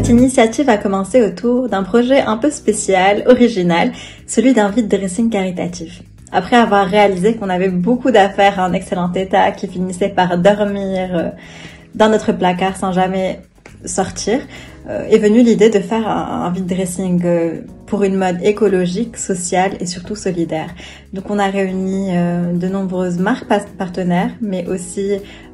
Cette initiative a commencé autour d'un projet un peu spécial, original, celui d'un vide dressing caritatif. Après avoir réalisé qu'on avait beaucoup d'affaires en excellent état qui finissaient par dormir dans notre placard sans jamais sortir, est venue l'idée de faire un vide dressing pour une mode écologique, sociale et surtout solidaire. Donc on a réuni de nombreuses marques partenaires, mais aussi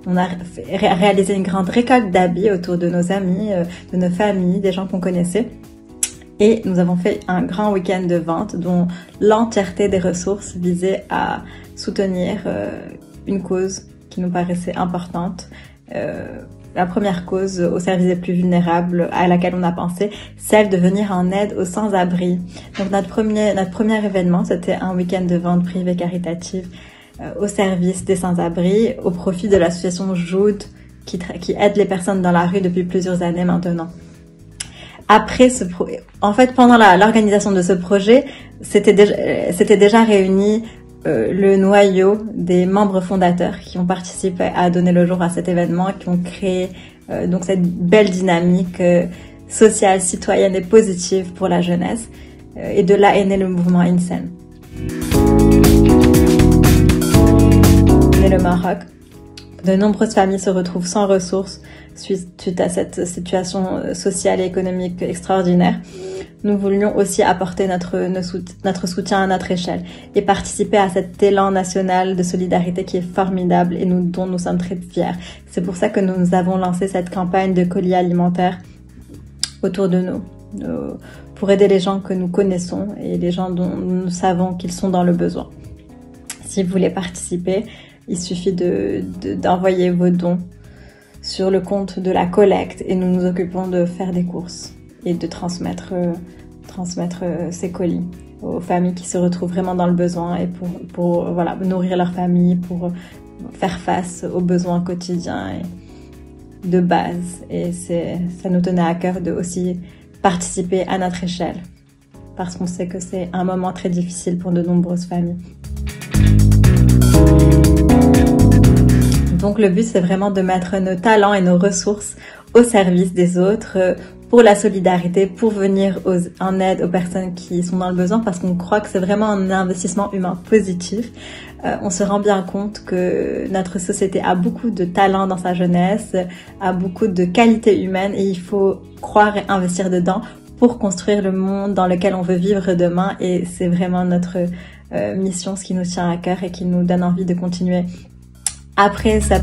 on a réalisé une grande récolte d'habits autour de nos amis, de nos familles, des gens qu'on connaissait. Et nous avons fait un grand week-end de vente dont l'entièreté des ressources visait à soutenir une cause qui nous paraissait importante. La première cause au service des plus vulnérables à laquelle on a pensé, celle de venir en aide aux sans-abri. Donc notre premier événement, c'était un week-end de vente privée caritative au service des sans-abri, au profit de l'association Joud qui aide les personnes dans la rue depuis plusieurs années maintenant. Après pendant l'organisation de ce projet, c'était déjà réuni le noyau des membres fondateurs qui ont participé à donner le jour à cet événement, qui ont créé donc cette belle dynamique sociale, citoyenne et positive pour la jeunesse. Et de là est né le mouvement INSEN. Né le Maroc. De nombreuses familles se retrouvent sans ressources suite à cette situation sociale et économique extraordinaire. Nous voulions aussi apporter notre soutien à notre échelle et participer à cet élan national de solidarité qui est formidable et dont nous sommes très fiers. C'est pour ça que nous avons lancé cette campagne de colis alimentaires autour de nous, pour aider les gens que nous connaissons et les gens dont nous savons qu'ils sont dans le besoin. Si vous voulez participer, il suffit d'envoyer vos dons sur le compte de la collecte et nous nous occupons de faire des courses et de transmettre ces colis aux familles qui se retrouvent vraiment dans le besoin et pour nourrir leur famille, pour faire face aux besoins quotidiens et de base. Et ça nous tenait à cœur de aussi participer à notre échelle parce qu'on sait que c'est un moment très difficile pour de nombreuses familles. Donc le but, c'est vraiment de mettre nos talents et nos ressources au service des autres, pour la solidarité, pour venir en aide aux personnes qui sont dans le besoin, parce qu'on croit que c'est vraiment un investissement humain positif. On se rend bien compte que notre société a beaucoup de talents dans sa jeunesse, a beaucoup de qualités humaines, et il faut croire et investir dedans pour construire le monde dans lequel on veut vivre demain. Et c'est vraiment notre mission, ce qui nous tient à cœur et qui nous donne envie de continuer. Après ça,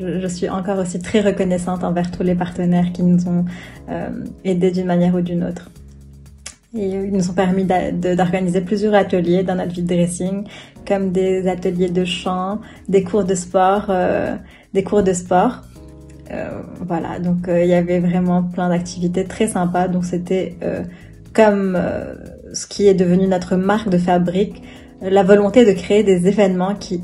je suis encore aussi très reconnaissante envers tous les partenaires qui nous ont aidés d'une manière ou d'une autre. Et ils nous ont permis d'organiser plusieurs ateliers dans notre vide dressing, comme des ateliers de chant, des cours de sport, voilà, donc il y avait vraiment plein d'activités très sympas. Donc c'était comme ce qui est devenu notre marque de fabrique, la volonté de créer des événements qui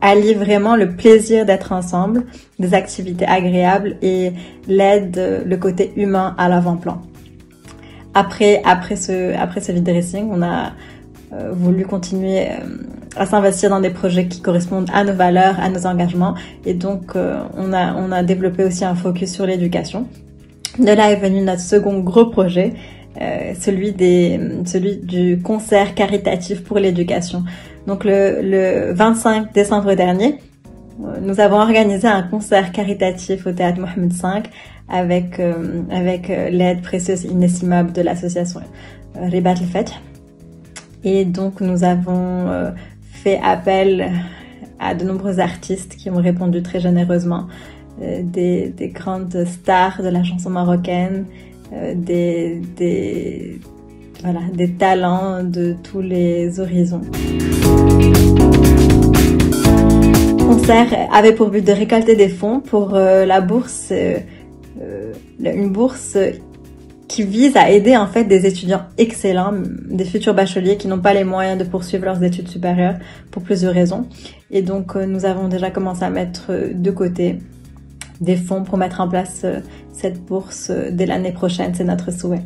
allient vraiment le plaisir d'être ensemble, des activités agréables et l'aide, le côté humain à l'avant-plan. Après ce vide dressing, on a voulu continuer à s'investir dans des projets qui correspondent à nos valeurs, à nos engagements, et donc on a développé aussi un focus sur l'éducation. De là est venu notre second gros projet, celui du concert caritatif pour l'éducation. Donc le 25 décembre dernier, nous avons organisé un concert caritatif au théâtre Mohamed V avec l'aide précieuse et inestimable de l'association Ribat al-Fath. Et donc nous avons fait appel à de nombreux artistes qui ont répondu très généreusement, des grandes stars de la chanson marocaine, des talents de tous les horizons. Le concert avait pour but de récolter des fonds pour la bourse, une bourse qui vise à aider en fait des étudiants excellents, des futurs bacheliers qui n'ont pas les moyens de poursuivre leurs études supérieures pour plusieurs raisons. Et donc nous avons déjà commencé à mettre de côté des fonds pour mettre en place cette bourse dès l'année prochaine, c'est notre souhait.